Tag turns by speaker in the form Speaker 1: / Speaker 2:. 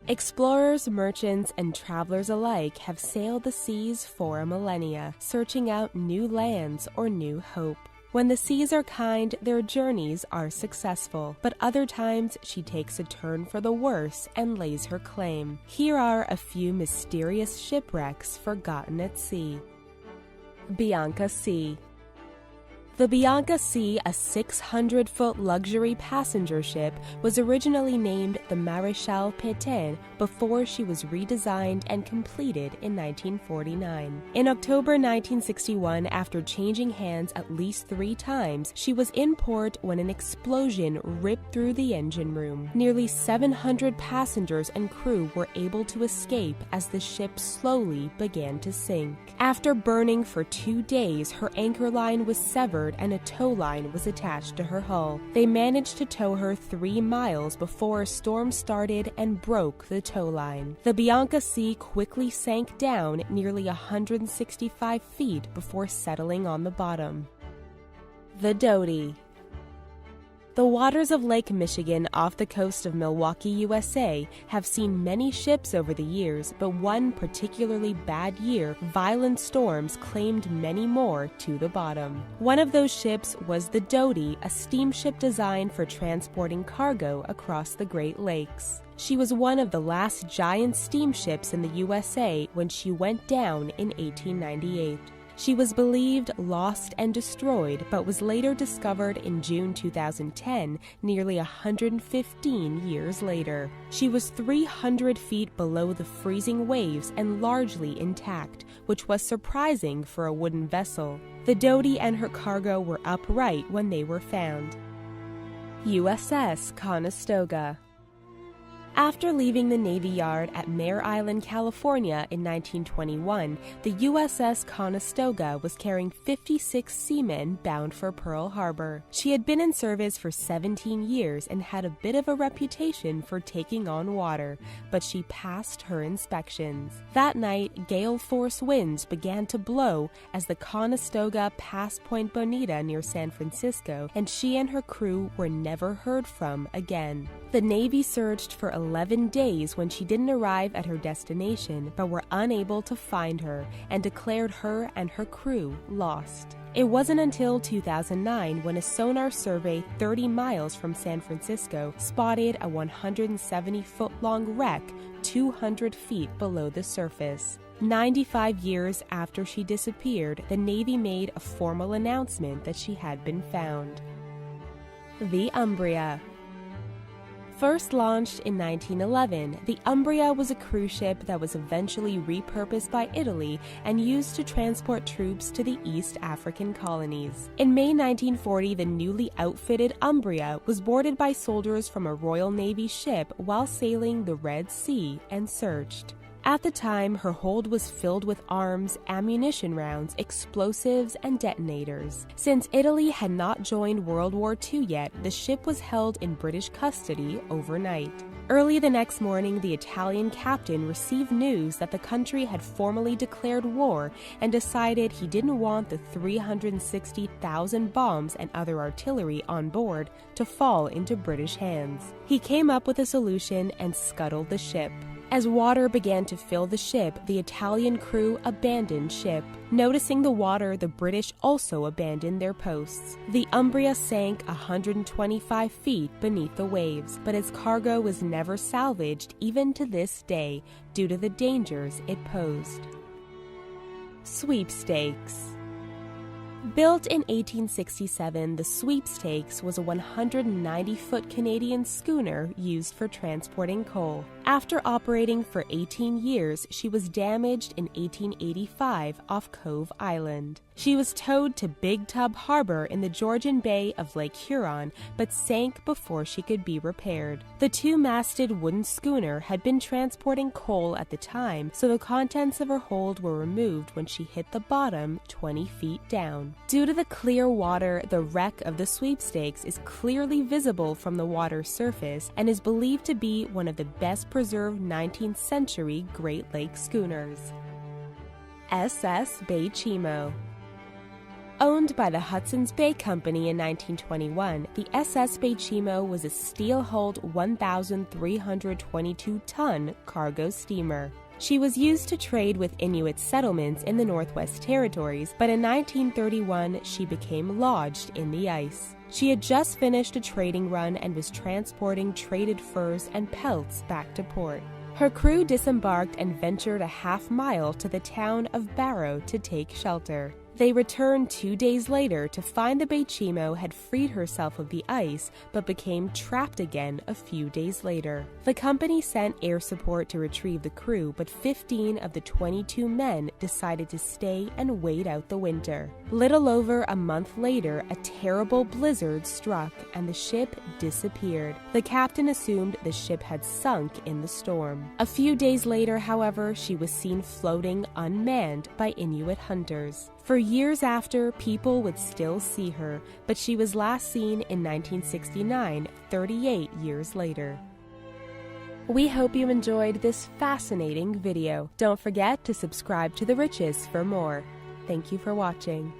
Speaker 1: Explorers, merchants, and travelers alike have sailed the seas for a millennia, searching out new lands or new hope. When the seas are kind, their journeys are successful, but other times she takes a turn for the worse and lays her claim. Here are a few mysterious shipwrecks forgotten at sea. Bianca C. The Bianca C, a 600-foot luxury passenger ship, was originally named the Maréchal Pétain before she was redesigned and completed in 1949. In October 1961, after changing hands at least 3 times, she was in port when an explosion ripped through the engine room. Nearly 700 passengers and crew were able to escape as the ship slowly began to sink. After burning for 2 days, her anchor line was severed and a tow line was attached to her hull. They managed to tow her 3 miles before a storm started and broke the tow line. The Bianca C quickly sank down nearly 165 feet before settling on the bottom. The Doty. The waters of Lake Michigan off the coast of Milwaukee, USA, have seen many ships over the years, but one particularly bad year, violent storms claimed many more to the bottom. One of those ships was the Doty, a steamship designed for transporting cargo across the Great Lakes. She was one of the last giant steamships in the USA when she went down in 1898. She was believed lost and destroyed, but was later discovered in June 2010, nearly 115 years later. She was 300 feet below the freezing waves and largely intact, which was surprising for a wooden vessel. The Doty and her cargo were upright when they were found. USS Conestoga. After leaving the Navy Yard at Mare Island, California in 1921, the USS Conestoga was carrying 56 seamen bound for Pearl Harbor. She had been in service for 17 years and had a bit of a reputation for taking on water, but she passed her inspections. That night, gale force winds began to blow as the Conestoga passed Point Bonita near San Francisco, and she and her crew were never heard from again. The Navy searched for 11 days when she didn't arrive at her destination, but were unable to find her and declared her and her crew lost. It wasn't until 2009 when a sonar survey 30 miles from San Francisco spotted a 170-foot-long wreck 200 feet below the surface. 95 years after she disappeared, the Navy made a formal announcement that she had been found. The Umbria. First launched in 1911, the Umbria was a cruise ship that was eventually repurposed by Italy and used to transport troops to the East African colonies. In May 1940, the newly outfitted Umbria was boarded by soldiers from a Royal Navy ship while sailing the Red Sea and searched. At the time, her hold was filled with arms, ammunition rounds, explosives, and detonators. Since Italy had not joined World War II yet, the ship was held in British custody overnight. Early the next morning, the Italian captain received news that the country had formally declared war and decided he didn't want the 360,000 bombs and other artillery on board to fall into British hands. He came up with a solution and scuttled the ship. As water began to fill the ship, the Italian crew abandoned ship. Noticing the water, the British also abandoned their posts. The Umbria sank 125 feet beneath the waves, but its cargo was never salvaged even to this day due to the dangers it posed. Sweepstakes. Built in 1867, the Sweepstakes was a 190-foot Canadian schooner used for transporting coal. After operating for 18 years, she was damaged in 1885 off Cove Island. She was towed to Big Tub Harbor in the Georgian Bay of Lake Huron, but sank before she could be repaired. The 2-masted wooden schooner had been transporting coal at the time, so the contents of her hold were removed when she hit the bottom 20 feet down. Due to the clear water, the wreck of the Sweepstakes is clearly visible from the water's surface and is believed to be one of the best preserved 19th century Great Lakes schooners. SS Bay Chimo. Owned by the Hudson's Bay Company in 1921, the SS Beijimo was a steel-hulled 1,322-ton cargo steamer. She was used to trade with Inuit settlements in the Northwest Territories, but in 1931 she became lodged in the ice. She had just finished a trading run and was transporting traded furs and pelts back to port. Her crew disembarked and ventured a half-mile to the town of Barrow to take shelter. They returned 2 days later to find the Beijimo had freed herself of the ice but became trapped again a few days later. The company sent air support to retrieve the crew, but 15 of the 22 men decided to stay and wait out the winter. Little over a month later, a terrible blizzard struck and the ship disappeared. The captain assumed the ship had sunk in the storm. A few days later, however, she was seen floating unmanned by Inuit hunters. For years after, people would still see her, but she was last seen in 1969, 38 years later. We hope you enjoyed this fascinating video. Don't forget to subscribe to The Riches for more. Thank you for watching.